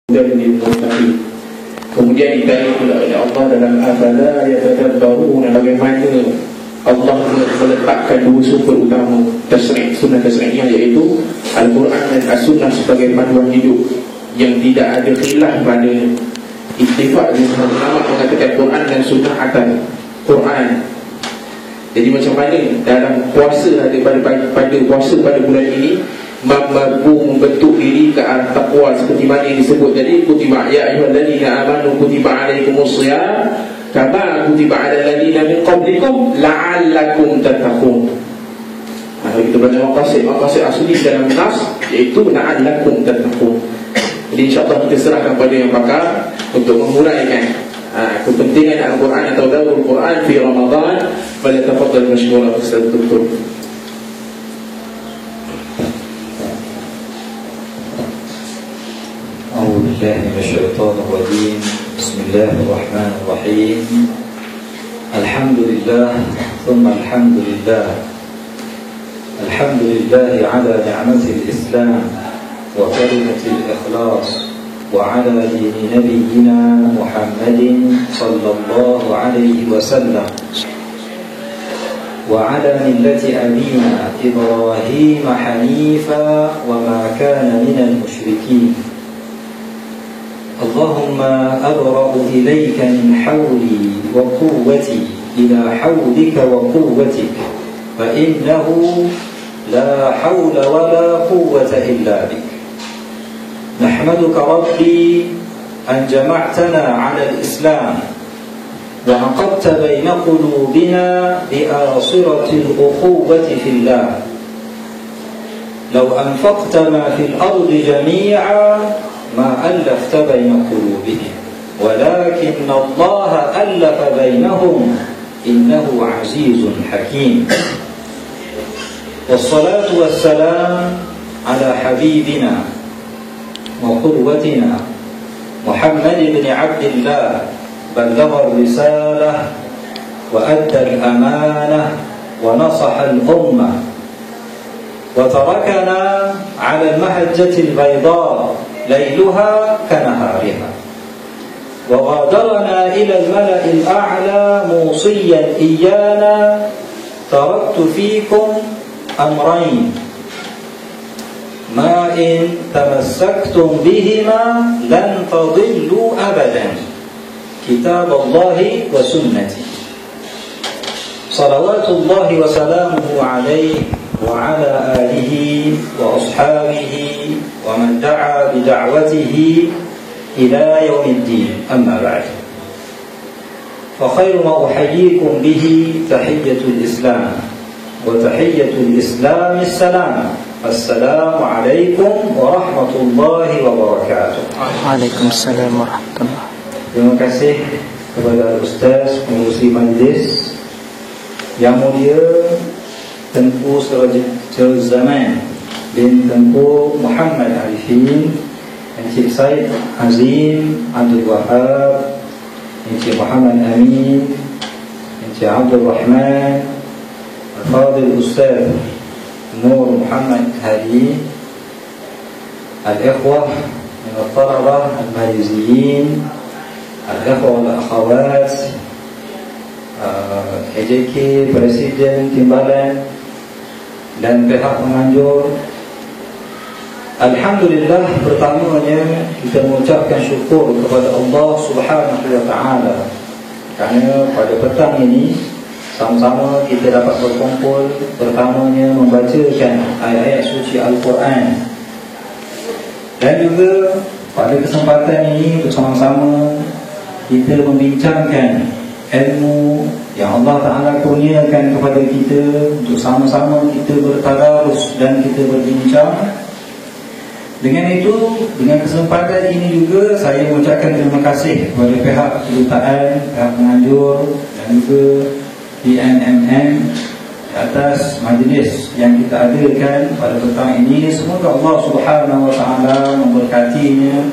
dan lil-muttaqin. Kemudian ditanya pula oleh Allah dalam afala yatadabbaruna, bagaimana Allah meletakkan dua sumber utama tasri', sunnah tasri'iyah, iaitu Al-Quran dan As-Sunnah sebagai panduan hidup yang tidak ada khilaf pada ittifaq dengan ulama mengatakan Quran dan Sunnah atas Quran. Jadi macam mana dalam puasa pada puasa pada bulan ini mampu membentuk diri ke arah taqwa seperti mana yang disebut tadi, kutiba ya ayyuhalladzina amanu kutiba alaikumusshiyam kama kutiba alal ladzina min qablikum la'allakum tattaqun. Kalau kita baca maqasid asli dalam nas iaitu la'allakum tattaqun. Jadi insya-Allah kita serahkan pada yang pakar untuk menguraikan kepentingan Al-Quran atau daurul Quran fi Ramadan. Fala tafadhal mashkura Ustaz Dr. أعوذ بالله من الشيطان الرجيم. بسم الله الرحمن الرحيم. الحمد لله ثم الحمد لله. الحمد لله على نعمة الإسلام وكلمة الإخلاص وعلى دين نبينا محمد صلى الله عليه وسلم وعلى ملة أبينا إبراهيم حنيفا وما كان من المشركين. اللهم أبرأ إليك من حولي وقوتي إلى حولك وقوتك، فإنه لا حول ولا قوة إلا بك. نحمدك ربي أن جمعتنا على الإسلام وعقدت بين قلوبنا بآصرة الأخوة في الله. لو أنفقت ما في الأرض جميعا ما ألفت بين قلوبهم ولكن الله ألف بينهم إنه عزيز حكيم. والصلاة والسلام على حبيبنا وقدوتنا محمد بن عبد الله، بلغ الرسالة وأدى الأمانة ونصح الأمة وتركنا على المحجة البيضاء ليلها كنهارها، وغادرنا إلى الملأ الأعلى موصيا إيانا تركت فيكم أمرين ما إن تمسكتم بهما لن تضلوا أبدا، كتاب الله وسنتي. صلوات الله وسلامه عليه وعلى آله وأصحابه ومن دعا بدعوته إلى يوم الدين. أما بعد، فخير ما أحييكم به تحية الإسلام، وتحية الإسلام السلام. السلام عليكم ورحمة الله وبركاته. Waalaikumsalam warahmatullahi. Terima kasih kepada Ustaz pengurusi majlis yang mulia Tengku Sirajul Zaman bin Tengku Muhammad Arifin, Encik Said Azim Abdul Wahab, Encik Muhammad Amin, Encik Abdul Rahman, Al-Fadil Ustaz Nur Muhammad Hadi, Al-Ikhwah min al-Talabah Al-Maliziyin, Al-Ikhwah wal-Akhawat, AJK Presiden Timbalan dan pihak penganjur. Alhamdulillah, pertamanya kita mengucapkan syukur kepada Allah Subhanahu wa ta'ala kerana pada petang ini sama-sama kita dapat berkumpul, pertamanya membacakan ayat-ayat suci Al-Quran, dan juga pada kesempatan ini bersama-sama kita membincangkan ilmu yang Allah Ta'ala kurniakan kepada kita untuk sama-sama kita bertadarus dan kita berbincang. Dengan itu, dengan kesempatan ini juga saya mengucapkan terima kasih kepada pihak kedutaan, pihak penganjur dan juga PNMM atas majlis yang kita adakan pada petang ini. Semoga Allah Subhanahu wa ta'ala memberkatinya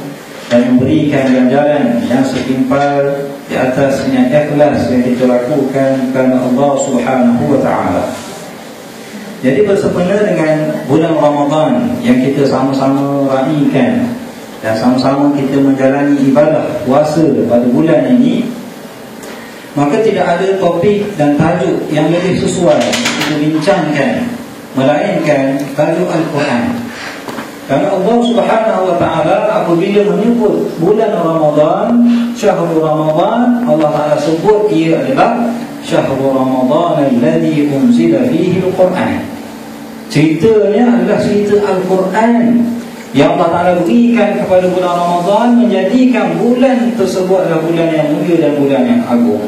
dan memberikan ganjaran yang setimpal di atas niat ikhlas yang kita lakukan kerana Allah Subhanahu wa ta'ala. Jadi bersempena dengan bulan Ramadan yang kita sama-sama raikan, dan sama-sama kita menjalani ibadah puasa pada bulan ini, maka tidak ada topik dan tajuk yang lebih sesuai untuk kita bincangkan melainkan tajuk Al-Quran. Karena Allah Subhanahu wa ta'ala apabila menyebut bulan Ramadan, Syahrul Ramadan, Allah Ta'ala sebut ia adalah Syahrul Ramadan alladhi unzila fihi Al-Quran. Ceritanya adalah cerita Al-Quran yang Allah Ta'ala berikan kepada bulan Ramadan, menjadikan bulan tersebut adalah bulan yang mulia dan bulan yang agung.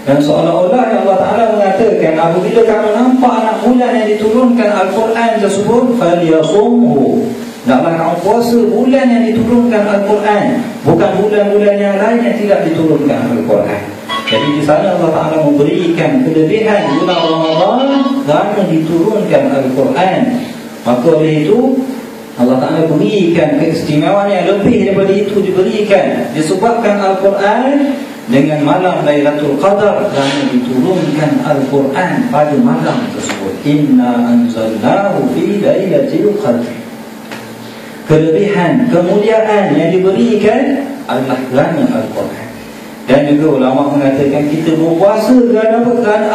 Dan seolah-olah Allah Ta'ala mengatakan, apabila kamu nampak anak bulan yang diturunkan Al-Quran tersebut, فَلْيَصُمْهُ, hendaklah kamu puasa bulan yang diturunkan Al-Quran, bukan bulan-bulan yang lain yang tidak diturunkan Al-Quran. Jadi di sana Allah Ta'ala memberikan kelebihan bulan Ramadan kerana diturunkan Al-Quran. Maka oleh itu Allah Ta'ala berikan keistimewaan yang lebih daripada itu diberikan disebabkan Al-Quran dengan malam Lailatul Qadar, kerana diturunkan Al-Quran pada malam tersebut. Inna anzalnahu fi Lailatul Qadar. Kelebihan, kemuliaan yang diberikan adalah kerana Al-Quran. Dan juga ulama mengatakan kita berpuasa kerana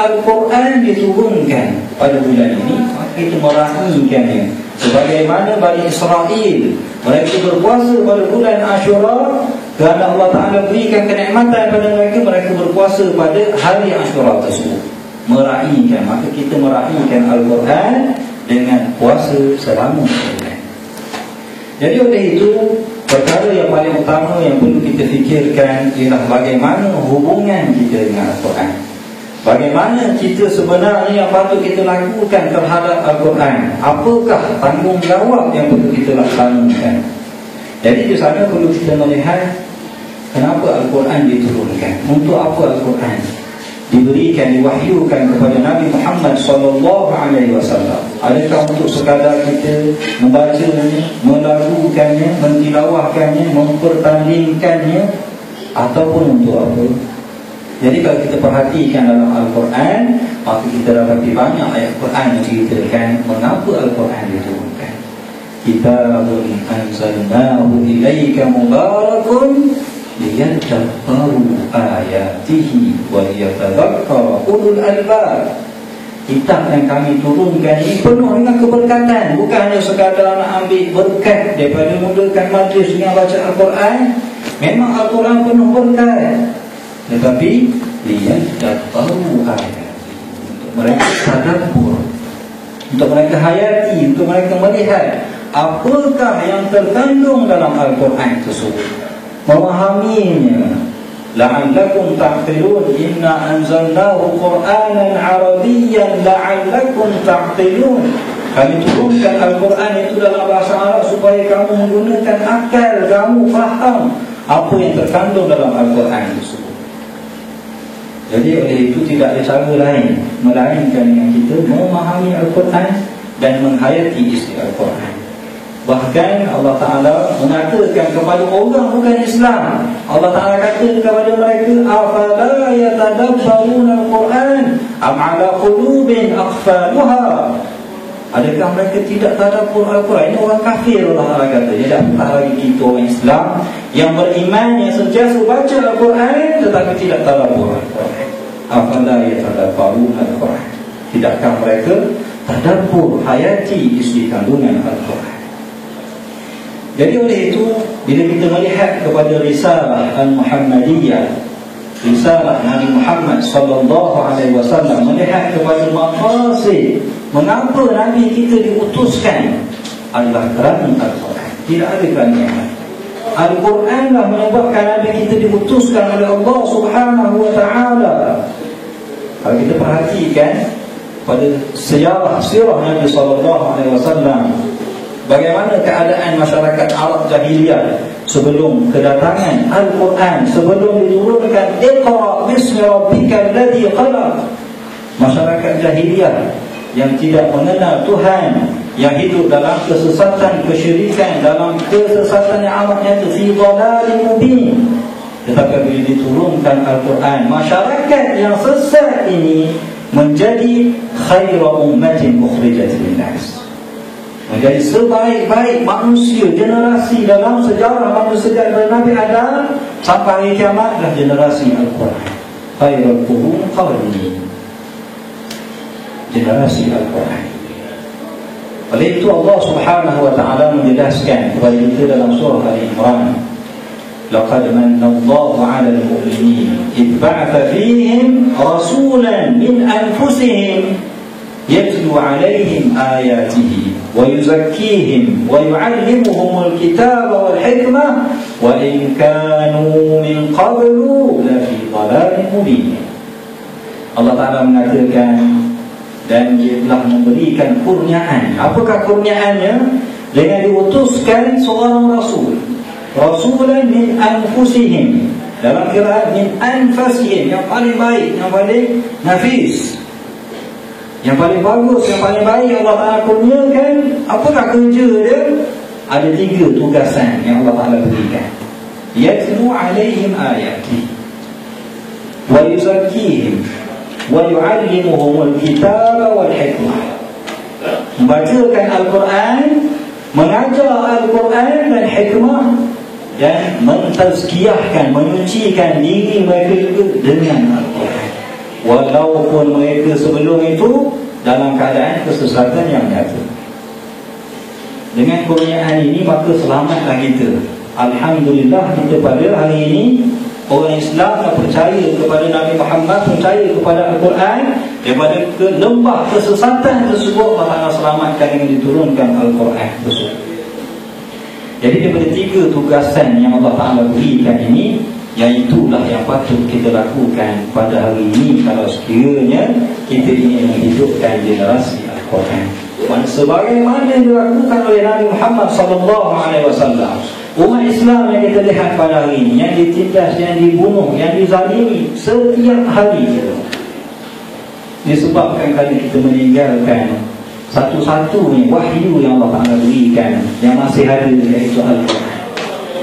Al-Quran diturunkan pada bulan ini, maka kita meraihkannya. Sebagaimana Bani Israel, mereka berpuasa pada bulan Ashura kerana Allah Ta'ala berikan kenikmatan pada mereka, mereka berpuasa pada hari Ashura tersebut, meraihkan. Maka kita meraihkan Al-Quran dengan puasa selama sebulan. Jadi oleh itu, perkara yang paling utama yang perlu kita fikirkan ialah bagaimana hubungan kita dengan Al-Quran. Bagaimana kita sebenarnya yang patut kita lakukan terhadap Al-Quran. Apakah tanggungjawab yang perlu kita laksanakan. Jadi di sana perlu kita melihat kenapa Al-Quran diturunkan, untuk apa Al-Quran diberikan, diwahyukan kepada Nabi Muhammad SAW. Adakah untuk sekadar kita membacanya, melakukannya, mentilawahkannya, mempertandingkannya, ataupun untuk apa? Jadi kalau kita perhatikan dalam Al-Quran, maka kita dapati banyak ayat Quran yang ceritakan mengapa Al-Quran diturunkan. Kitabun anzalnahu ilaika mubarakun liyadabbaru ayatihi wa liyatadhakkara ulul albab. Kitab yang kami turunkan ini penuh dengan keberkatan. Bukan hanya sekadar nak ambil berkat daripada mulakan majlis dengan baca Al-Quran. Memang Al-Quran penuh berkat, tetapi liyadabbaru ayatihi, untuk mereka tadabbur, untuk mereka hayati, untuk mereka melihat apakah yang terkandung dalam Al-Quran tersebut, memahaminya. La'allakum ta'qilun, inna anzalnahu Qur'anan Arabiyyan la'allakum ta'qilun. Kami turunkan Al-Quran itu dalam bahasa Arab supaya kamu menggunakan akal, kamu faham apa yang terkandung dalam Al-Quran tersebut. Jadi oleh itu tidak ada cara lain melainkan dengan kita memahami Al-Quran dan menghayati isi Al-Quran. Bahkan Allah Ta'ala mengatakan kepada orang bukan Islam, Allah Ta'ala kata kepada mereka, afala yatadabbaruna al-Quran am ala qulubin aqfaluha. Adakah mereka tidak tadabbur Al-Quran? Ini orang kafir, Allah Ta'ala kata. Dia tak pernah lagi kita orang Islam yang beriman, yang sentiasa baca Al-Quran tetapi tidak tadabbur Al-Quran. Afala yatadabbaruna al-Quran. Tidakkah mereka tadabbur, hayati isi kandungan Al-Quran? Jadi oleh itu, bila kita melihat kepada risalah Al-Muhammadiyah, risalah Nabi Muhammad SAW, melihat kepada maqasid, mengapa Nabi kita diutuskan, adalah kerana Al-Quran. Tidak ada kerana yang lain. Al-Quran lah menyebabkan Nabi kita diutuskan oleh Allah Subhanahu wa ta'ala. Kalau kita perhatikan pada sirah Nabi SAW, bagaimana keadaan masyarakat Arab jahiliyah sebelum kedatangan Al-Quran, sebelum diturunkan Iqra bismi rabbikal ladzi khalaq. Masyarakat jahiliyah yang tidak mengenal Tuhan, yang hidup dalam kesesatan, kesyirikan, dalam kesesatan yang amat nyata, fi dhalalin mubin. Tetapi bila diturunkan Al-Quran, masyarakat yang sesat ini menjadi khairu ummatin ukhrijat lin-nas, menjadi sebaik-baik manusia, generasi dalam sejarah manusia dari Nabi Adam sampai hari kiamat adalah generasi Al-Quran. Khairul qurun qarni, generasi Al-Quran. Oleh itu Allah Subhanahu wa taala menjelaskan kepada kita dalam surah Al-Imran, laqad manna Allahu 'alal mu'minin idh ba'atha fihim rasulan min anfusihim yatlu 'alaihim ayatihi wa yuzakkihim wa yu'allimuhumul kitaba wal hikmah wa in kanu min qablu la fi dhalalin mubin. Allah Ta'ala mengatakan, dan dia telah memberikan kurniaan. Apakah kurniaannya? Dengan diutuskan seorang rasul, rasulan min anfusihim, dalam qiraat min anfusihim, yang paling baik, yang paling nafis, yang paling bagus, yang paling baik Allah Ta'ala kurniakan. Apakah kerja dia? Ada 3 tugasan yang Allah Ta'ala berikan. Yatlu 'alaihim ayati wa yuzakkihim wa yu'allimuhumul kitaba wal hikmah. Membacakan Al-Quran, mengajar Al-Quran dan hikmah, dan mentazkiyahkan, menyucikan diri mereka juga dengan Al-Quran, walaupun mereka sebelum itu dalam keadaan kesesatan yang nyata. Dengan kurniaan ini maka selamatlah kita. Alhamdulillah, kita pada hari ini orang Islam yang percaya kepada Nabi Muhammad, percaya kepada Al-Quran, daripada lembah kesesatan tersebut Allah selamatkan dengan diturunkan Al-Quran tersebut. Jadi daripada 3 tugasan yang Allah Ta'ala berikan ini, yang itulah yang patut kita lakukan pada hari ini kalau sekiranya kita ingin menghidupkan generasi Al-Quran. Sebagaimana yang dilakukan oleh Nabi Muhammad SAW, umat Islam yang kita lihat pada hari ini, yang ditindas, yang dibunuh, yang dizalimi setiap hari, disebabkan kerana kita meninggalkan satu-satunya wahyu yang Allah Ta'ala berikan, yang masih ada, iaitu Al-Quran.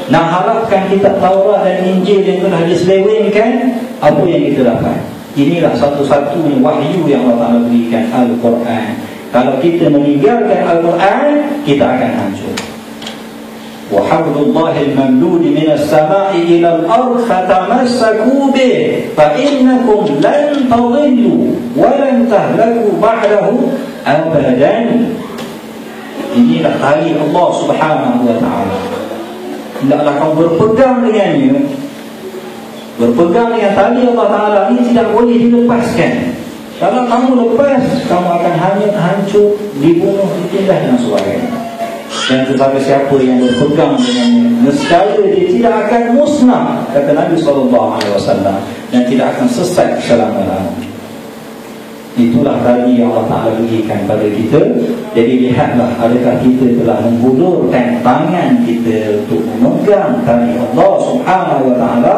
Nak harapkan kitab Taurat dan Injil yang telah diselewengkan, apa yang kita dapat? Inilah satu-satunya wahyu yang Allah Ta'ala berikan, Al-Quran. Kalau kita meninggalkan Al-Quran, kita akan hancur. وَحَبْلُ اللَّهِ الْمَمْدُودِ مِنَ السَّمَاءِ إِلَى الْأَرْضِ فَتَمَسَّكُوا بِهِ فَإِنَّكُمْ لَنْ تَضِلُّوا وَلَنْ تَهْلَكُوا بَعْدَهُ أَبَدًا. Inilah tali Allah Subhanahu wa ta'ala. Hendaklah kamu berpegang dengannya. Berpegang dengan tali Allah Ta'ala ini tidak boleh dilepaskan. Kalau kamu lepas, kamu akan hancur, dibunuh, ditindas dan sebagainya. Dan tetapi siapa yang berpegang dengannya, nescaya dia tidak akan musnah, kata Nabi SAW, dan tidak akan sesat selama-lamanya. Itulah tadi yang Allah Ta'ala berikan pada kita. Jadi lihatlah, adakah kita telah menghulurkan tangan kita untuk memegang tali Allah Subhanahu wa ta'ala,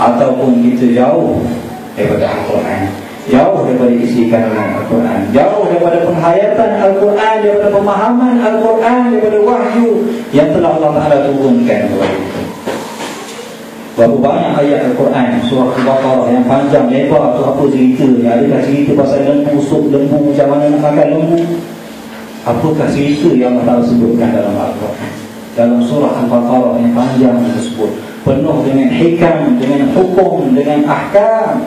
ataupun kita jauh daripada Al-Quran, jauh daripada isi kandungan Al-Quran, jauh daripada penghayatan Al-Quran, daripada pemahaman Al-Quran, daripada wahyu yang telah Allah Ta'ala turunkan kepada kita. Berapa banyak ayat Al-Quran, surah Al-Baqarah yang panjang lebar tu, apa ceritanya? Adakah cerita pasal lembu, sup lembu, macam mana nak makan lembu? Apakah cerita yang Allah Ta'ala sebutkan dalam Al-Quran? Dalam surah Al-Baqarah yang panjang tersebut, penuh dengan hikam, dengan hukum, dengan ahkam.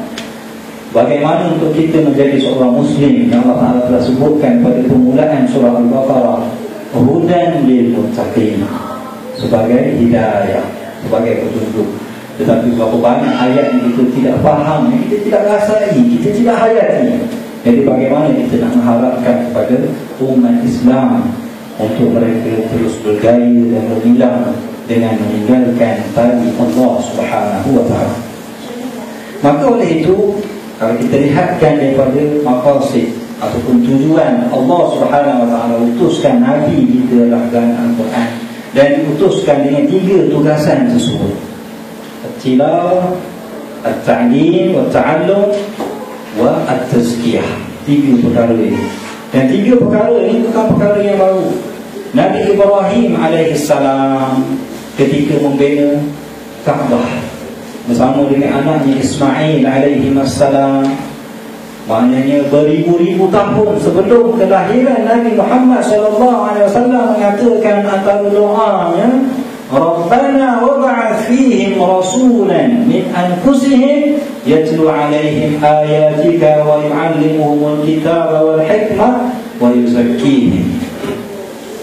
Bagaimana untuk kita menjadi seorang Muslim yang Allah Ta'ala telah sebutkan pada permulaan surah Al-Baqarah, hudan lil muttaqin, sebagai hidayah, sebagai petunjuk. Tetapi berapa banyak ayat yang kita tidak faham, yang kita tidak rasai, kita tidak hayati. Jadi bagaimana kita nak mengharapkan kepada umat Islam untuk mereka terus bergaya dan berbilang dengan meninggalkan tali Allah Subhanahu wa ta'ala. Maka oleh itu, kalau kita lihatkan daripada maqasid ataupun tujuan Allah Subhanahu wa ta'ala utuskan Nabi kita dalam Al-Quran, dan diutuskan dengan 3 tugasan tersebut: At-tilawah, At-ta'lim, At-ta'allum, wa At-tazkiyah. 3 perkara ini. Dan 3 perkara ini bukan perkara yang baru. Nabi Ibrahim alaihissalam ketika membina Kaabah bersama dengan anaknya Ismail alaihissalam, Maknanya beribu-ribu tahun sebelum kelahiran Nabi Muhammad SAW mengatakan antara doanya, Rabbana wab'ath fihim rasulan min anfusihim yatlu alaihim ayatika wa yu'allimuhumul kitaba wal hikmah wa yuzakkihim.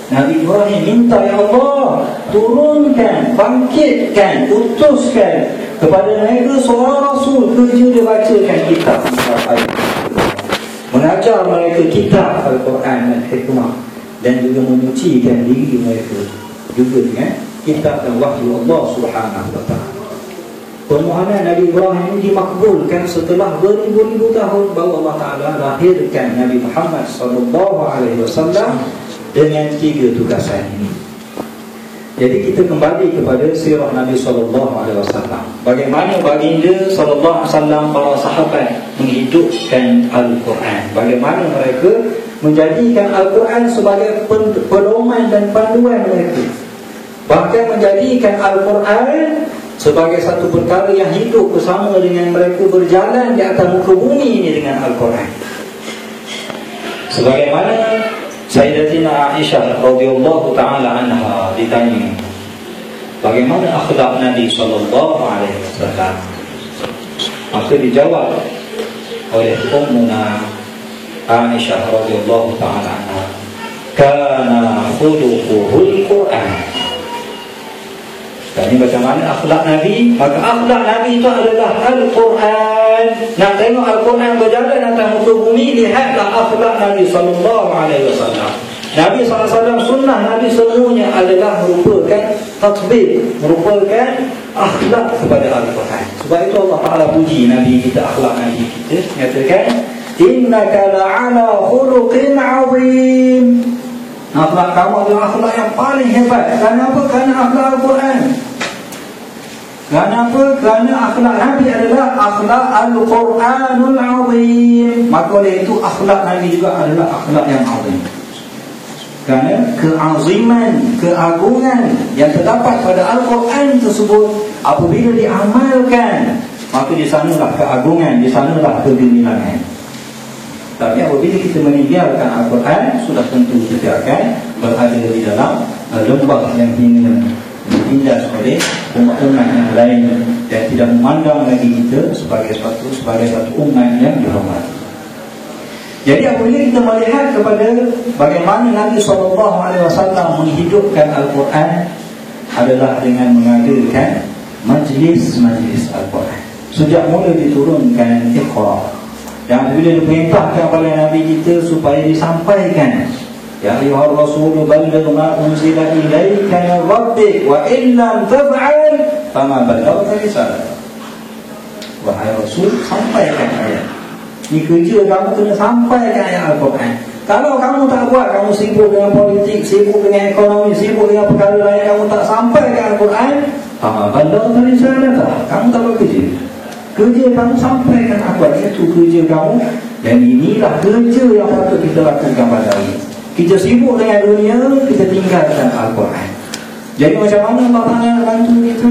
Nabi Ibrahim minta, ya Allah, turunkan, bangkitkan, utuskan kepada mereka seorang rasul, kerja dia bacakan kitab, mengajar mereka kitab Al-Quran dan hikmah, dan juga menyucikan diri mereka juga dengan kitab dan wahyu Allah Subhanahu wa ta'ala. Permohonan Nabi Ibrahim ini dimakbulkan setelah beribu-ribu tahun baru Allah Ta'ala lahirkan Nabi Muhammad SAW dengan 3 tugasan ini. Jadi kita kembali kepada sirah Nabi SAW. Bagaimana baginda SAW, para sahabat menghidupkan Al-Quran, bagaimana mereka menjadikan Al-Quran sebagai pedoman dan panduan mereka, bahkan menjadikan Al-Quran sebagai satu perkara yang hidup bersama dengan mereka, berjalan di atas muka bumi ini dengan Al-Quran. Sebagaimana Sayyidatina Aisyah radhiyallahu ta'ala anha ditanya, bagaimana akhlak Nabi sallallahu alaihi wasallam? Maka dijawab oleh Ummuna Aisyah radhiyallahu ta'ala anha, kana khuluquhul Quran. Ini bagaimana akhlak Nabi? Maka akhlak Nabi itu adalah Al-Quran. Nak tengok Al-Quran berjalan atas muka bumi, lihatlah akhlak Nabi SAW. Nabi SAW, sunnah Nabi semuanya adalah merupakan tatbik, merupakan akhlak kepada Al-Quran. Sebab itu Allah Ta'ala puji Nabi kita, akhlak Nabi kita, nyatakan, innaka la'ala khuluqin azim. Akhlak kamu adalah akhlak yang paling hebat. Kenapa? Kerana akhlak Al-Quran. Kenapa? Kerana akhlak Nabi adalah akhlak Al-Quranul Azim. Maka oleh itu akhlak Nabi juga adalah akhlak yang azim. Kerana keaziman, keagungan yang terdapat pada Al-Quran tersebut, apabila diamalkan, maka di sanalah keagungan, di sanalah kegemilangan. Tapi apabila kita meninggalkan Al-Quran, sudah tentu kita akan berada di dalam lembah yang hina, ditindas oleh umat-umat yang lain, dan tidak memandang lagi kita sebagai satu umat yang dihormati. Jadi apabila kita melihat kepada bagaimana Nabi SAW menghidupkan Al-Quran, adalah dengan mengadakan majlis-majlis Al-Quran. Sejak mula diturunkan Iqra, dan bila diperintahkan kepada Nabi kita supaya disampaikan, ya ayyuhar rasul balligh ma unzila ilaika min rabbik wa in lam taf'al fama ballaghta risalah. Wahai Rasul, sampaikan ayat. Ini kerja kamu, kena sampaikan ayat Al-Quran. Kalau kamu tak buat, kamu sibuk dengan politik, sibuk dengan ekonomi, sibuk dengan perkara lain, kamu tak sampaikan Al-Quran, fama ballaghta risalah, kamu tak bekerja. Kerja kamu sampaikan Al-Quran, itu kerja kamu. Dan inilah kerja yang patut kita lakukan pada hari ini. Kita sibuk dengan dunia, kita tinggalkan Al-Quran. Jadi macam mana Allah Ta'ala nak bantu kita?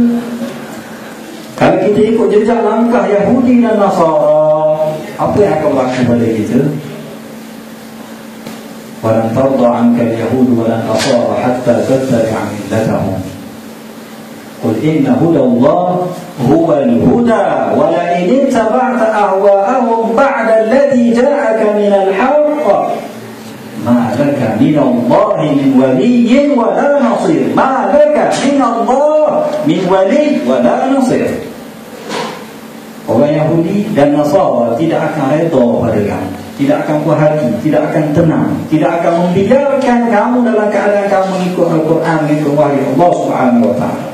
Kalau kita ikut jejak langkah Yahudi dan Nasara, apa yang akan berlaku pada kita? Walan tarda anka al-yahud walan nasara hatta tattabi'a millatahum. Qul inna hudallah huwal huda wa la in ittaba'ta ahwa'ahum ba'da alladhi ja'aka minal haqq ma laka minallahi min waliyyin wa la nasir. Ma laka minallahi min waliyyin wa la nasir. Orang Yahudi dan Nasara tidak akan redha pada kamu, tidak akan puas hati, tidak akan tenang, tidak akan membiarkan kamu dalam keadaan kamu mengikut Al-Quran, mengikut wahyu Allah Subhanahu wa ta'ala.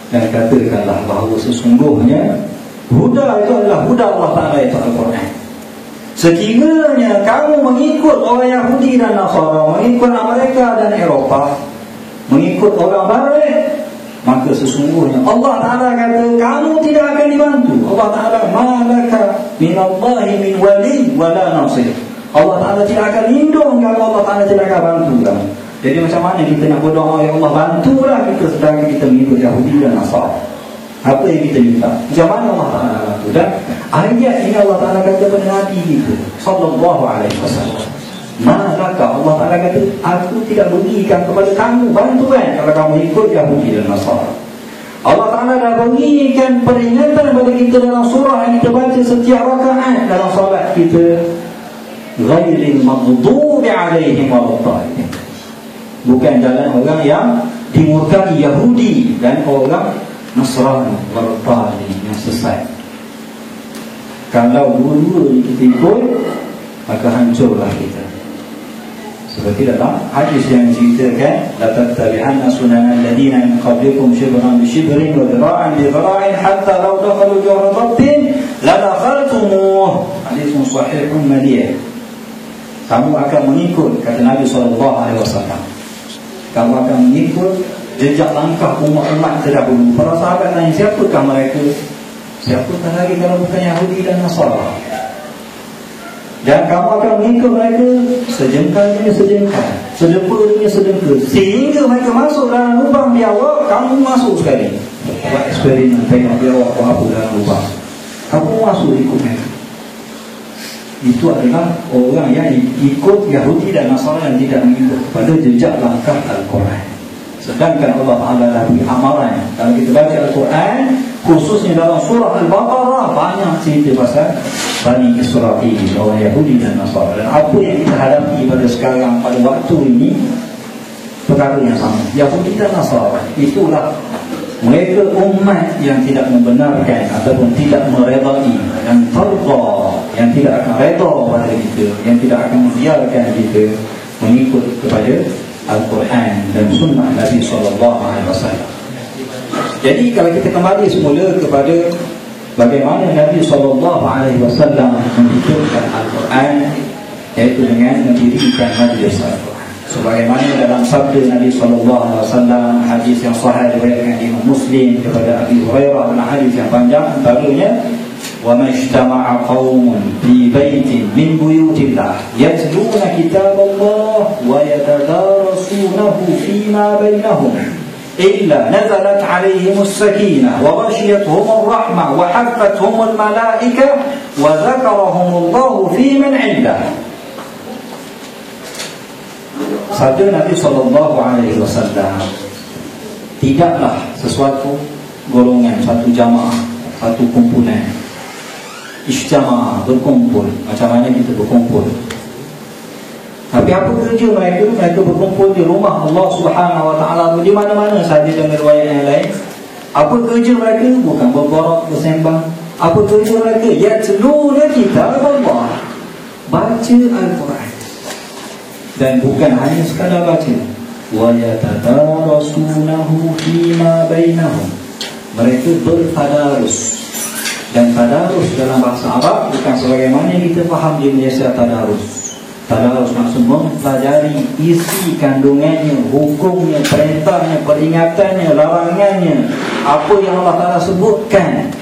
Dan katakanlah bahawa sesungguhnya huda itu adalah huda Allah Ta'ala, itu Al-Quran. Sekiranya kamu mengikut orang Yahudi dan Nasara, mengikut Amerika dan Eropah, mengikut orang Barat, maka sesungguhnya Allah Ta'ala kata kamu tidak akan dibantu. Allah Ta'ala malaka minallahi min wali wala nasir. Allah Ta'ala tidak akan lindung kamu, Allah Ta'ala tidak akan bantu kamu. Jadi macam mana kita nak berdoa, ya Allah bantulah kita sedang kita mengikut Yahudi dan Nasara. Apa yang kita minta? Macam mana Allah Ta'ala bantu? Dan ayat ini Allah Ta'ala kata kepada Nabi kita sallallahu alaihi wasallam, maka Allah Ta'ala kata, aku tidak berikan kepada kamu bantuan kalau kamu ikut Yahudi dan Nasara. Allah Ta'ala dah berikan peringatan kepada kita dalam surah yang kita baca setiap rakaat dalam solat kita, ghairil maghdubi alaihim waladdallin, bukan jalan orang yang dimurkai Yahudi dan orang Nasrani waladdallin, yang sesat. Kalau dua-dua kita ikut, maka hancurlah kita. Seperti dalam hadis yang ceritakan, la tattabi'anna sunanal ladina min qablikum shibran bi shibrin wa dhira'an bi dhira'in hatta law dakhalu juhra dabbin la dakhaltumuh. Hadis sahihun madiyah. Kamu akan mengikut, kata Nabi SAW, kamu akan mengikut jejak langkah umat-umat terdahulu. Para sahabat tanya, siapakah mereka? Siapakah lagi kalau bukan Yahudi dan Nasara? Dan kamu akan mengikut mereka sejengkal demi sejengkal, sedepa demi sedepa, sehingga mereka masuk dalam lubang biawak, kamu masuk sekali. Buat eksperimen, tengok biawak apa dalam lubang, kamu masuk ikut mereka. Itu adalah orang yang ikut Yahudi dan Nasara, yang tidak mengikut kepada jejak langkah Al-Quran. Sedangkan Allah Ta'ala dah beri amaran. Kalau kita baca Al-Quran, khususnya dalam surah Al-Baqarah, banyak cerita pasal Bani Israel, orang Yahudi dan Nasara. Dan apa yang kita hadapi pada sekarang, pada waktu ini, perkara yang sama. Yahudi dan Nasara, itulah mereka umat yang tidak membenarkan ataupun tidak meredai, yang tarda, yang tidak akan reda pada kita, yang tidak akan membiarkan kita mengikut kepada Al-Quran dan Sunnah Nabi SAW. Jadi kalau kita kembali semula kepada bagaimana Nabi SAW menghidupkan Al-Quran, iaitu dengan mendirikan majlis Al-Quran. Sebagaimana dalam sabda Nabi SAW, hadis yang sahih diriwayatkan Imam Muslim kepada Abi Hurairah, dan hadis yang panjang, antaranya, وَمَا اجْتَمَعَ قَوْمٌ فِي بَيْتٍ مِنْ بُيُوتِ اللَّهِ يَتْلُونَ كِتَابَ اللَّهِ وَيَتَدَارَسُونَهُ فِيمَا بَيْنَهُمْ إِلَّا نَزَلَتْ عَلَيْهِمُ السَّكِينَةُ وَغَشِيَتْهُمُ الرَّحْمَةُ وَحَفَّتْهُمُ الْمَلَائِكَةُ وَذَكَرَهُمُ اللَّهُ فِي مَنْ عِنْدَهُ. Sabda Nabi SAW, tidaklah sesuatu golongan, satu jamaah, satu kumpulan, ijtama'a, berkumpul. Macam mana kita berkumpul? Tapi apa kerja mereka? Mereka berkumpul di rumah Allah Subhanahu Wa Taala, di mana-mana sahaja dalam riwayat yang lain. Apa kerja mereka? Bukan berborak, bersembang. Apa kerja mereka? Yatluna kitab Allah, baca Al-Quran. Dan bukan hanya sekadar baca, wa yatadarasunahu fima bainahum, mereka bertadarus. Dan tadarus dalam bahasa Arab bukan sebagaimana yang kita faham di Malaysia tadarus. Tadarus maksud mempelajari isi kandungannya, hukumnya, perintahnya, peringatannya, larangannya, apa yang Allah Ta'ala sebutkan,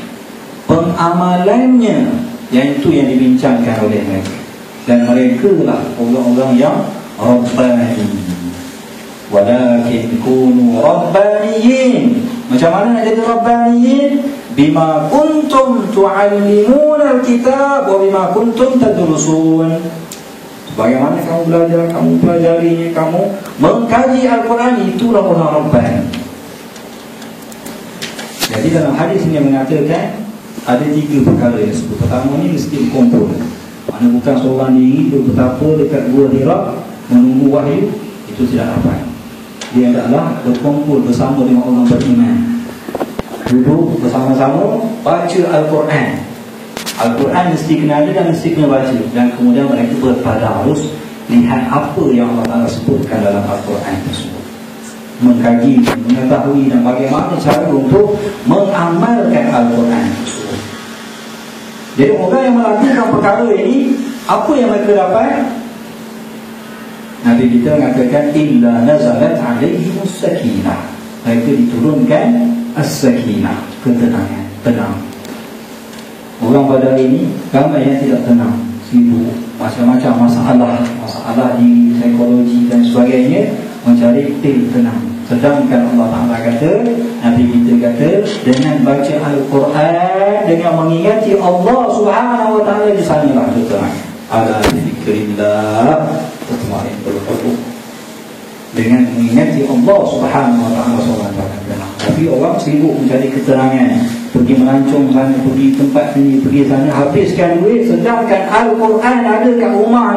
pengamalannya, yang itu yang dibincangkan oleh mereka. Dan mereka lah orang-orang yang Rabbani. Walakin kunu Rabbaniyin. Macam mana nak jadi Rabbaniyin? Bima kuntum tu'allimuna al-kitab wa bima kuntum tadrusun. Bagaimana kamu belajar, kamu pelajarinya, kamu mengkaji Al-Quran, itulah orang Rabbani. Jadi dalam hadis ini mengatakan ada 3 perkara yang disebut. Pertama ni mesti berkumpul. Mana bukan seorang diri bertapa dekat Gua Hira menunggu wahyu, itu tidak dapat. Dia adalah berkumpul bersama dengan orang beriman, duduk bersama-sama, baca Al-Quran. Al-Quran mesti kena ada dan mesti kena baca. Dan kemudian mereka bertadarus, lihat apa yang Allah Ta'ala sebutkan dalam Al-Quran tersebut, mengkaji, mengetahui dan bagaimana cara untuk mengamalkan Al-Quran tersebut. Jadi orang yang melakukan perkara ini, apa yang mereka dapat? Nabi kita mengatakan, illa nazalat alaihimus sakinah, mereka diturunkan as-sakinah, ketenangan, tenang. Orang pada hari ini ramai yang tidak tenang, sibuk, macam-macam masalah diri, psikologi dan sebagainya, mencari tenang. Sedangkan Allah Ta'ala kata, Nabi kita kata, dengan baca Al-Quran, dengan mengingati Allah Subhanahu wa ta'ala. Di sanalah keterangan. Ala dzikrillah tatma'innul qulub. Dengan mengingati Allah Subhanahu wa ta'ala. Tapi orang sibuk mencari keterangan, pergi melancong sana, pergi tempat sini, pergi sana, habiskan duit, sedangkan Al-Quran ada kat rumah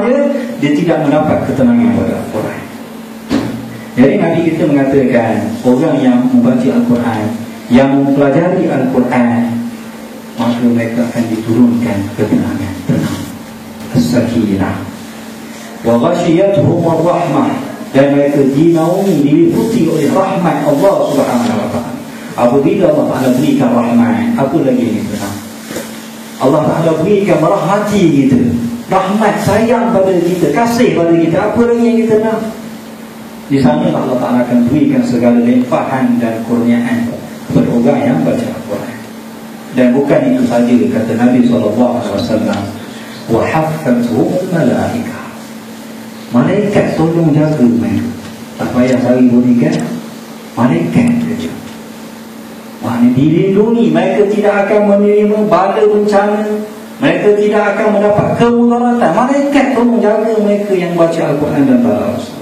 dia tidak mendapat ketenangan pada Al-Quran. Jadi Nabi kita mengatakan, orang yang membaca Al-Quran, yang mempelajari Al-Quran, maka mereka akan diturunkan ketenangan, tenang, as-sakinah, wa ghashiyatuhum ar-rahmah, dan mereka dinaungi, diliputi oleh rahmat Allah Subhanahu wa ta'ala. Apabila Allah Ta'ala berikan rahmat, apa lagi yang tenang? Allah Ta'ala berikan merahmati kita, rahmat, sayang pada kita, kasih pada kita, apa lagi yang kita nak? Di sana Allah Ta'ala akan berikan segala limpahan dan kurniaan kepada orang yang baca Al-Quran. Dan bukan itu saja, kata Nabi SAW, wa haffathumul malaikah, malaikat tolong jaga mereka. Tak payah cari bodyguard, malaikat saja. Maknanya dilindungi, mereka tidak akan menerima bala bencana, mereka tidak akan mendapat kemudaratan. Malaikat tolong jaga mereka yang baca Al-Quran dan baca.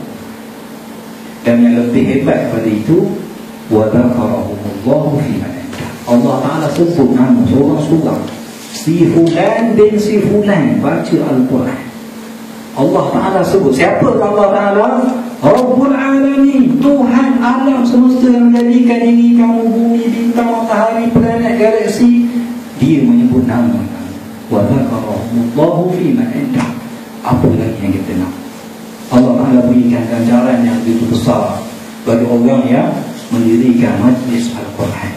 Dan yang lebih hebat daripada itu, wa dzakarahumullahu fi man indah. Allah Ta'ala sebut nama seorang-seorang, si fulan bin si fulan baca Al-Quran. Allah Ta'ala sebut. Siapa Allah Ta'ala? Rabbul Alamin, Tuhan alam semesta yang menjadikan ini, kamu, bumi, bintang, matahari, planet, galaksi. Dia menyebut nama. Wa dzakarahumullahu fi man indah. Apa lagi yang kita nak? Allah Ta'ala berikan ganjaran yang begitu besar bagi orang yang mendirikan majlis Al-Quran,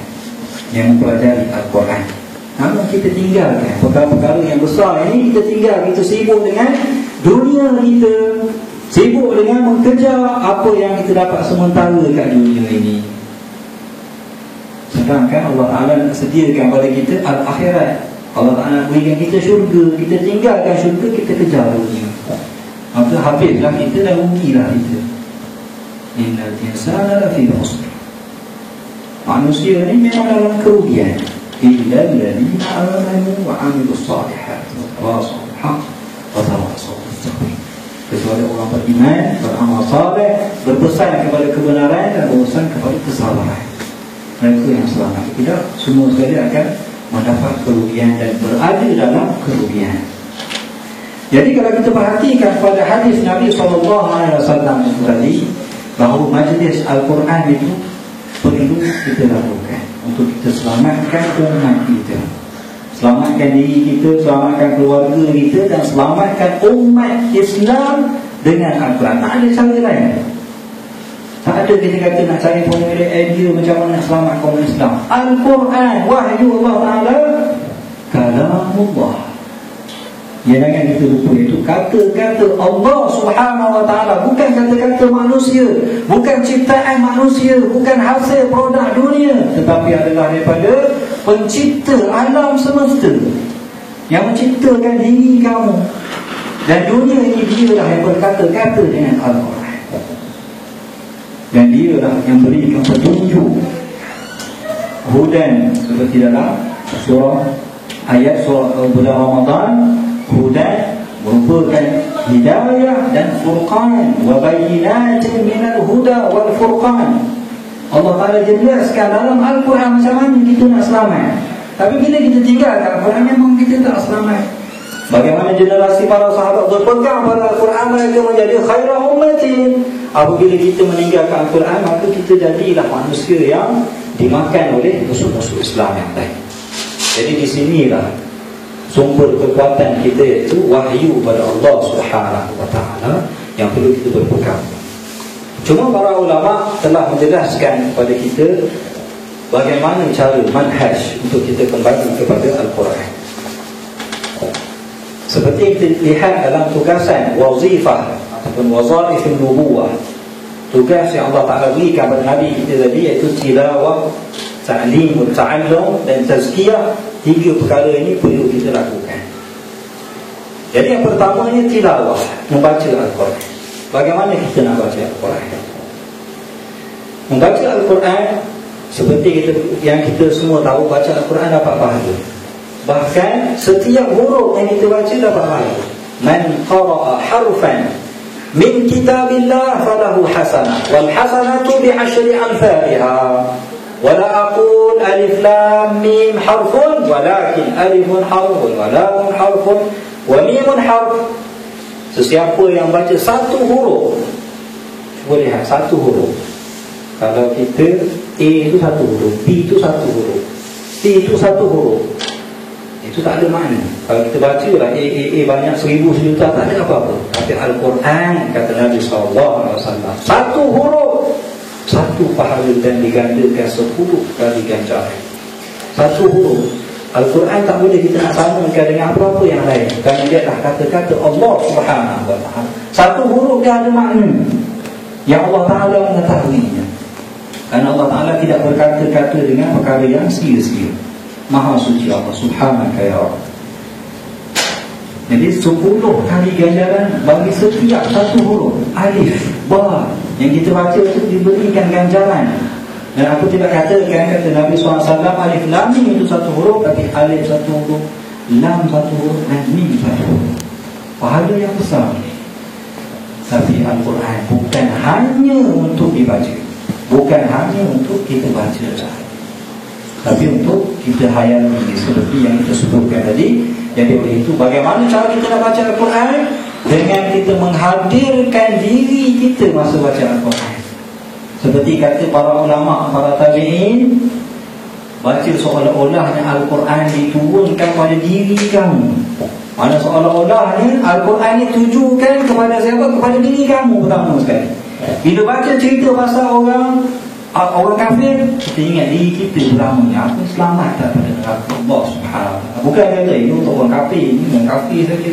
yang mempelajari Al-Quran. Namun kita tinggalkan perkara-perkara yang besar ini, kita tinggal, kita sibuk dengan dunia kita, sibuk dengan mengejar apa yang kita dapat sementara kat dunia ini. Sedangkan Allah Ta'ala sediakan pada kita Al-Akhirat. Allah Ta'ala berikan kita syurga, kita tinggalkan syurga, kita kejar dunia. Maka habislah kita dan rugilah kita. Innal insana lafi khusr. Manusia ni memang dalam kerugian. Illa alladziina aamanu wa 'amilus salihati wa tawassaw bil haqq wa tawassaw bis sabr. Kecuali orang beriman, beramal saleh, berpesan kepada kebenaran dan berpesan kepada kesabaran. Mereka yang selamat. Tidak semua sekali akan mendapat kerugian dan berada dalam kerugian. Jadi kalau kita perhatikan pada hadis Nabi SAW itu tadi, bahawa majlis Al-Quran itu perlu kita lakukan untuk kita selamatkan umat kita, selamatkan diri kita, selamatkan keluarga kita, dan selamatkan umat Islam dengan Al-Quran. Tak ada cara lain. Tak ada kita kata nak cari formula idea macam mana nak selamatkan umat Islam. Al-Quran, wahyu Allah Ta'ala, kalamullah. Ya, jangan kita lupa, itu kata-kata Allah Subhanahu wa ta'ala, bukan kata-kata manusia, bukan ciptaan manusia, bukan hasil produk dunia, tetapi adalah daripada pencipta alam semesta yang menciptakan diri kamu dan dunia ini. Dialah yang berkata-kata dengan Al-Quran, dan dialah yang berikan petunjuk, hudan, seperti dalam surah ayat surah bulan Ramadan. Hudan merupakan hidayah dan furqan, wa bayyinatin minal huda wal furqan. Allah Ta'ala jelaskan dalam Al-Quran macam mana kita nak selamat. Tapi bila kita tinggalkan Al-Quran, memang kita tak selamat. Bagaimana generasi para sahabat berpegang pada Al-Quran, mereka menjadi khairah ummatin. Apabila kita meninggalkan Al-Quran, maka kita jadilah manusia yang dimakan oleh musuh-musuh Islam yang lain. Jadi di sinilah sumber kekuatan kita, iaitu wahyu pada Allah Subhanahu wa ta'ala, yang perlu kita berpegang. Cuma para ulama telah menjelaskan kepada kita bagaimana cara manhaj untuk kita kembali kepada Al-Quran. Seperti kita lihat dalam tugasan wazifah ataupun wazaifun nubuwah, tugas yang Allah Ta'ala berikan kepada Nabi kita tadi, iaitu tilawah, ta'lim, ta'allum dan tazkiyah. Tiga perkara ini perlu kita lakukan. Jadi yang pertamanya tilawah, membaca Al-Quran. Bagaimana kita nak baca Al-Quran? Membaca Al-Quran Seperti yang kita semua tahu, baca Al-Quran dapat pahala. Bahkan setiap huruf yang kita baca dapat pahala. Man qara'a harfan min kitabillah falahu hasanah wal hasanatu bi 10 amsalha. Wala aqul alif lam mim harfun, walakin alifun harfun wa lamun harfun wa mimun harf. Sesiapa yang baca satu huruf, cuba lihat satu huruf. Kalau kita A itu satu huruf, B itu satu huruf, C itu satu huruf, itu tak ada makna. Kalau kita baca lah A banyak 1000 sejuta, tak ada apa-apa. Tapi Al-Quran, kata Nabi SAW, satu huruf, satu pahala dan digandakan 10 kali ganjaran. Satu huruf. Al-Quran tak boleh kita nak samakan dengan apa-apa yang lain, kerana dia dah kata-kata Allah Subhanahu Wa Taala. Satu huruf dia ada makna yang Allah Ta'ala mengetahuinya. Kerana Allah Ta'ala tidak berkata-kata dengan perkara yang sia-sia. Maha suci Allah Subhanahu ya Allah. Jadi 10 kali ganjaran bagi setiap satu huruf. Alif, ba yang kita baca itu diberikan ganjaran. Dan aku tidak katakan, kata Nabi SAW, alif lam mim itu satu huruf, tapi alif satu huruf, lam satu huruf, dan mim satu huruf. Pahala yang besar. Tapi Al-Quran bukan hanya untuk dibaca, bukan hanya untuk kita baca sahaja, tapi untuk kita hayati seperti yang kita sebutkan tadi. Jadi oleh itu, bagaimana cara kita nak baca Al-Quran? Dengan kita menghadirkan diri kita masa baca Al-Quran. Seperti kata para ulama, para tabi'in, baca seolah-olahnya Al-Quran diturunkan pada diri kamu. Mana seolah-olahnya Al-Quran ditujukan kepada siapa? Kepada diri kamu pertama sekali. Bila baca cerita pasal orang kafir, kita ingat diri kita pertamanya. Aku selamat tak pada neraka Allah Subhanahu. Bukan kata ini untuk orang kafir, ini orang kafir saja.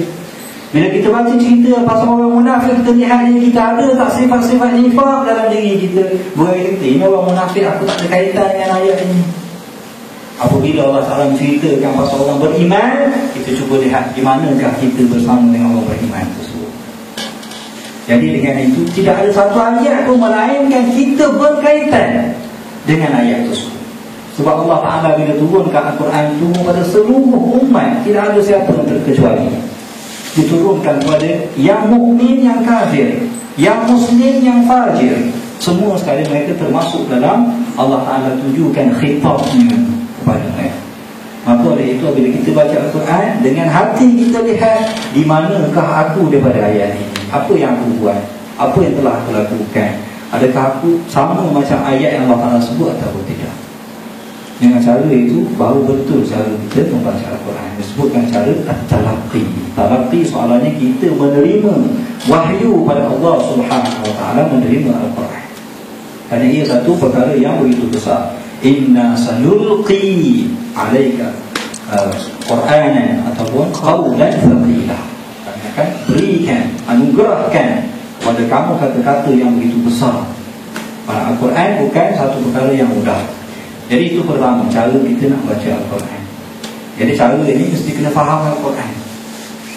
Bila kita baca cerita pasal orang munafik, kita lihat kita ada tak sifat-sifat nifaq dalam diri kita. Bukan kita, ini orang munafik, aku tak ada kaitan dengan ayat ini. Apabila Allah Ta'ala menceritakan pasal orang beriman, kita cuba lihat di manakah kita bersama dengan orang beriman tersebut. Jadi dengan itu, tidak ada satu ayat pun melainkan kita berkaitan dengan ayat tersebut. Sebab Allah Ta'ala bila turunkan Al-Quran, turun pada seluruh umat, tidak ada siapa yang terkecuali. Diturunkan kepada yang mukmin, yang kafir, yang muslim, yang fajir, semua sekali mereka termasuk dalam Allah Ta'ala tujukan khitabnya kepada mereka. Maka oleh itu, bila kita baca Al-Quran, dengan hati kita lihat di manakah aku daripada ayat ini, apa yang aku buat, apa yang telah aku lakukan, adakah aku sama macam ayat yang Allah Ta'ala sebut atau tidak. Dengan cara itu baru betul cara kita membaca Al-Quran. Disebutkan cara at-talaqi. Talaqi soalannya kita menerima wahyu pada Allah Subhanahu Wa Taala, menerima Al-Quran. Kerana ia satu perkara yang begitu besar. Inna sanulqi alaika Qur'anan ataupun qawlan thaqilah. Kami akan berikan, anugerahkan pada kamu kata-kata yang begitu besar. Pada Al-Quran bukan satu perkara yang mudah. Jadi itu pertama, cara kita nak baca Al-Quran. Jadi cara ini mesti kena faham Al-Quran.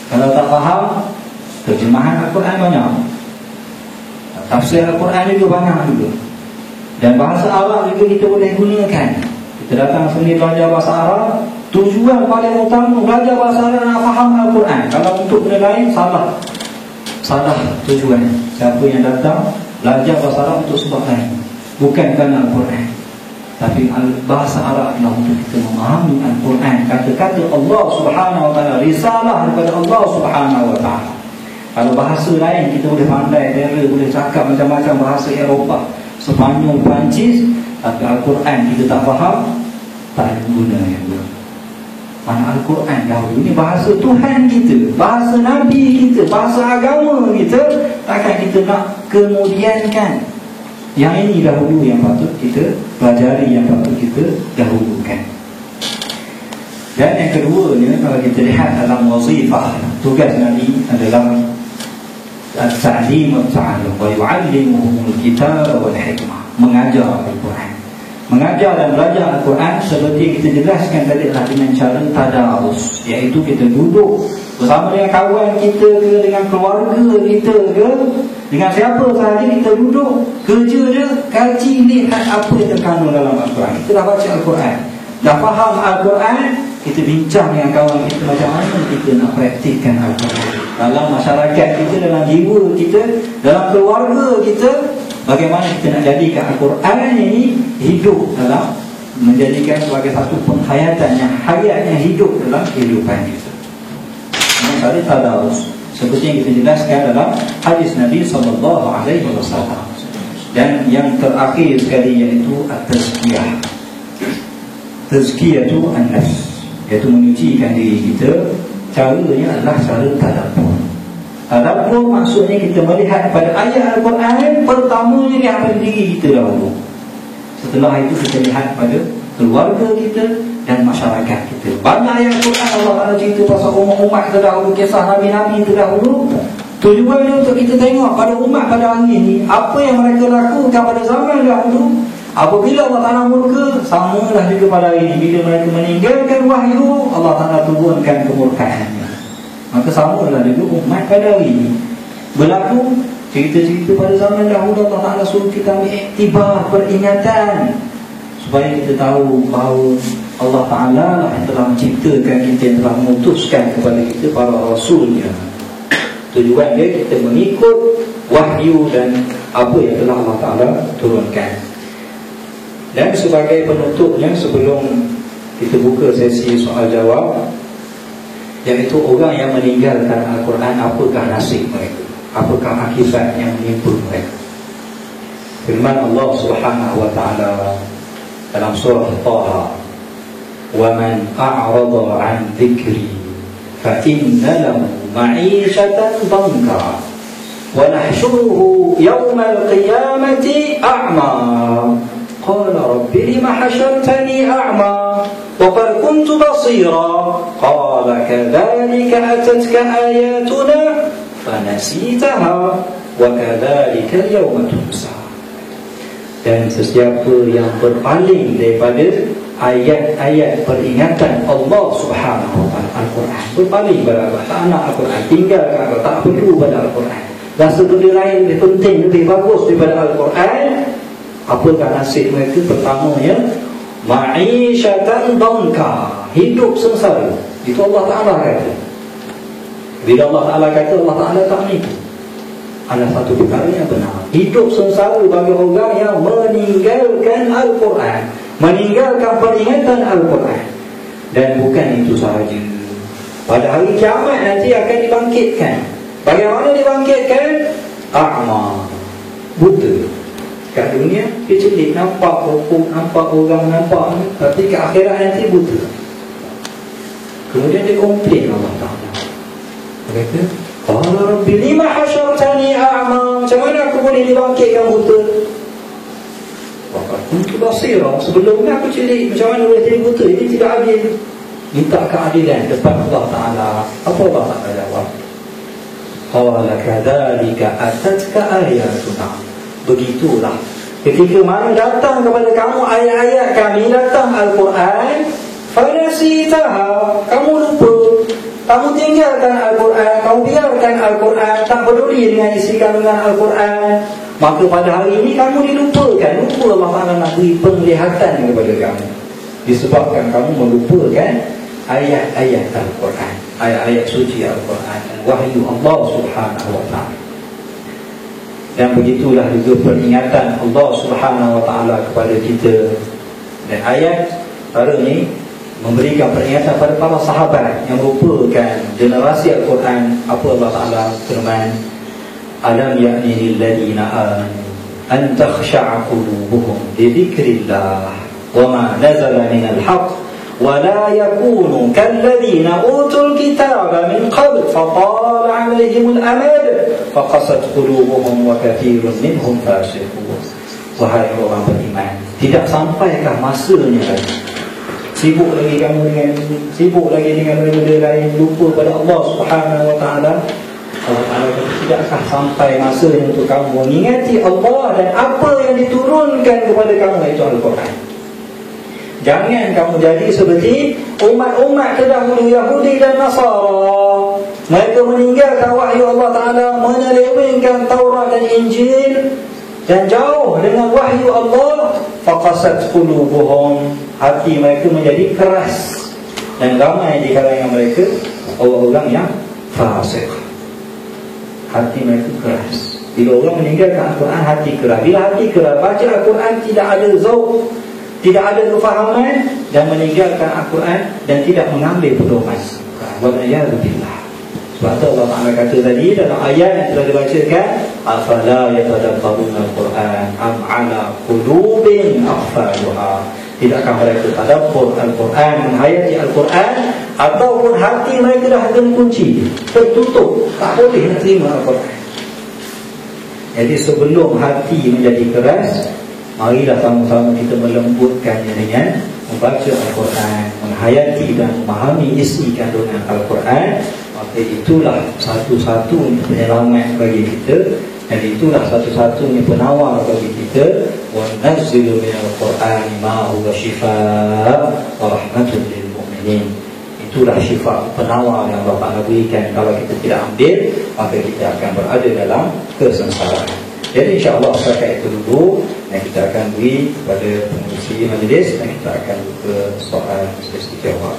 Kalau tak faham, terjemahan Al-Quran banyak, tafsir Al-Quran juga banyak juga. Dan bahasa Arab juga kita boleh gunakan. Kita datang sini belajar bahasa Arab, tujuan paling utama belajar bahasa Arab nak faham Al-Quran. Kalau untuk benda lain, salah tujuan. Siapa yang datang belajar bahasa Arab untuk sebab lain, bukan kerana Al-Quran. Tapi bahasa Arab adalah untuk kita memahami Al-Quran, kata-kata Allah Subhanahu Wa Taala, risalah daripada Allah Subhanahu Wa Taala. Kalau bahasa lain kita boleh pandai, boleh cakap macam-macam bahasa Eropah, Sepanyol, Perancis, tapi Al-Quran kita tak faham, tak ada gunanya juga. Mana Al-Quran dahulu ini bahasa Tuhan kita, bahasa Nabi kita, bahasa agama kita, takkan kita nak kemudiankan. Yang ini dahulu yang patut kita pelajari, yang patut kita dahulukan. Dan yang keduanya, kalau kita lihat dalam wazifah, tugas Nabi adalah at-ta'lim wa ta'allum wa yu'allimuhumul kitab wal hikmah, mengajar Al-Quran. Mengajar dan belajar Al-Quran seperti kita jelaskan tadi adalah dengan cara tadarus, iaitu kita duduk bersama dengan kawan kita ke, dengan keluarga kita ke, Dengan siapa sahaja kita duduk, kerja je, kaji, lihat apa yang terkandung dalam Al-Quran. Kita dah baca Al-Quran, dah faham Al-Quran, kita bincang dengan kawan kita macam mana kita nak praktikkan Al-Quran dalam masyarakat kita, dalam jiwa kita, dalam keluarga kita. Bagaimana kita nak jadikan Al-Quran ini hidup dalam, menjadikan sebagai satu penghayatan yang hayatnya hidup dalam kehidupan kita. Tadi tadarus seperti yang kita jelaskan dalam hadis Nabi SAW. Dan yang terakhir sekali iaitu at-tazkiyah. Tazkiyatu an-nafs, iaitu menyucikan diri kita. Caranya adalah cara tadabbur. Tadabbur maksudnya kita melihat pada ayat Al-Quran, pertamanya lihat pada diri kita dahulu. Setelah itu kita lihat pada keluarga kita dan masyarakat kita. Banyak ayat Al-Quran Allah Ta'ala cerita pasal umat terdahulu, kisah Nabi-Nabi terdahulu. Tujuannya untuk kita tengok pada umat pada hari ini, apa yang mereka lakukan pada zaman dahulu. Apabila Allah Ta'ala murka, samalah juga pada hari ini. Bila mereka meninggalkan wahyu, Allah Ta'ala turunkan kemurkaannya. Maka samalah juga umat pada hari ini. Berlaku cerita-cerita pada zaman dahulu, Allah Ta'ala suruh kita ambil iktibar, peringatan, supaya kita tahu bahawa Allah Ta'ala lah yang telah menciptakan kita, yang telah memutuskan kepada kita para rasulnya. Tujuan dia kita mengikut wahyu dan apa yang telah Allah Ta'ala turunkan. Dan sebagai penutupnya, sebelum kita buka sesi soal jawab, iaitu orang yang meninggalkan Al-Quran, apakah nasib mereka, apakah akibat yang menimpa mereka. Firman Allah Subhanahu wa Ta'ala dalam surah Taha, وَمَنْ أَعْرَضَ عَنْ ذِكْرِي فَإِنَّ لَهُ مَعِيشَةً ضَنْكًا وَنَحْشُرُهُ يَوْمَ الْقِيَامَةِ أَعْمَى قَالَ رَبِّ لِمَ حَشَرْتَنِي أَعْمَى وَقَدْ كُنْتُ بَصِيرًا قَالَ كَذَلِكَ أَتَتْكَ آيَاتُنَا فَنَسِيتَهَا وَكَذَلِكَ الْيَوْمَ تُنْسَى. Dan sesiapa yang berpaling daripada ayat-ayat peringatan Allah Subhanahu wa Ta'ala, Al-Quran, berpaling pada Allah, tak nak Al-Quran, tinggalkan Al-Quran, tak perlu pada Al-Quran, rasa benda lain lebih penting, lebih bagus daripada Al-Quran, apakah nasib mereka? Pertamanya, ma'isyatan dhanka, hidup sengsara. Itu Allah Ta'ala kata. Bila Allah Ta'ala kata, Allah Ta'ala tak nipu. Ada satu perkara yang benar, hidup sengsara bagi orang yang meninggalkan Al-Quran, meninggalkan peringatan Al-Quran. Dan bukan itu sahaja, pada hari kiamat nanti akan dibangkitkan. Bagaimana dibangkitkan? A'ma, buta. Kat dunia dia celik, nampak rokok, nampak orang, nampak, tapi ke akhirat nanti buta. Kemudian dia komplain Allah Ta'ala, kata, qala rabbi lima hasyartani a'ma, macam mana aku boleh dibangkitkan buta? Waqad kuntu basira, sebelumnya aku celik, macam mana boleh jadi buta? Ini tidak adil. Minta keadilan depan Allah Ta'ala. Apa Allah Ta'ala jawab? Qala kadzalika atatka ayatuna, begitulah ketika mana datang kepada kamu ayat-ayat kami, datang Al-Quran, fanasitaha, kamu lupa, kamu tinggalkan Al-Quran, kamu biarkan Al-Quran, tak peduli dengan isi kandungan Al-Quran. Maka pada hari ini kamu dilupakan. Lupa Allah Ta'ala nak beri penglihatan kepada kamu, disebabkan kamu melupakan ayat-ayat Al-Quran, ayat-ayat suci Al-Quran, wahyu Allah Subhanahu wa Ta'ala. Dan begitulah juga peringatan Allah Subhanahu wa Ta'ala kepada kita. Dan ayat baru ni memberikan peringatan pada para sahabat yang merupakan generasi Al-Quran. Apa Allah Ta'ala firman, alam ya'ni lilladina amanu an takhsha'a qulubuhum li dhikrillah wa ma nazala minal haqq wa la yakunu kalladina utul kitaba min qabl fatala 'alayhimul amad faqasat qulubuhum wa kathirun minhum fasiqun. Wahai orang beriman, tidak sampaikah masanya lagi? Sibuk lagi kamu dengan benda lain, lupa pada Allah Subhanahu wa Ta'ala. Allah Ta'ala kata, tidakkah sampai masanya untuk kamu mengingati Allah dan apa yang diturunkan kepada kamu, iaitu Al-Quran. Jangan kamu jadi seperti umat-umat terdahulu Yahudi dan Nasara. Mereka meninggalkan wahyu Allah Ta'ala, menyelewengkan Taurat dan Injil, dan jauh dengan wahyu Allah. Faqasat qulubuhum, hati mereka menjadi keras. Dan ramai di kalangan mereka orang-orang yang fasik, hati mereka keras. Bila orang meninggalkan Al-Quran, hati keras. Bila hati keras, baca Al-Quran tidak ada zauq, tidak ada kefahaman, dan meninggalkan Al-Quran dan tidak mengambil pedoman. Wal'iyadzubillah. Sebab tu Allah Ta'ala kata tadi dalam ayat yang telah dibacakan, afala yatadabbaruna al-Quran am ala qulubin aqfaluha. Tidakkah mereka tadabbur Al-Quran, menghayati Al-Quran, ataupun hati mereka dah terkunci, tertutup, tak boleh nak terima Al-Quran. Jadi sebelum hati menjadi keras, marilah sama-sama kita melembutkannya dengan membaca Al-Quran, menghayati dan memahami isi kandungan Al-Quran. Maka itulah satu-satunya penyelamat bagi kita, dan itulah satu-satunya penawar bagi kita. Wa nazzilu minal Qur'ani ma huwa shifaa' wa rahmatun lil mu'minin. Itulah syifa, penawar yang Allah Ta'ala berikan. Kalau kita tidak ambil, maka kita akan berada dalam kesengsaraan. Jadi insya-Allah setakat itu dulu yang kita akan beri kepada pengurusi majlis, dan kita akan buka soal sesi jawab.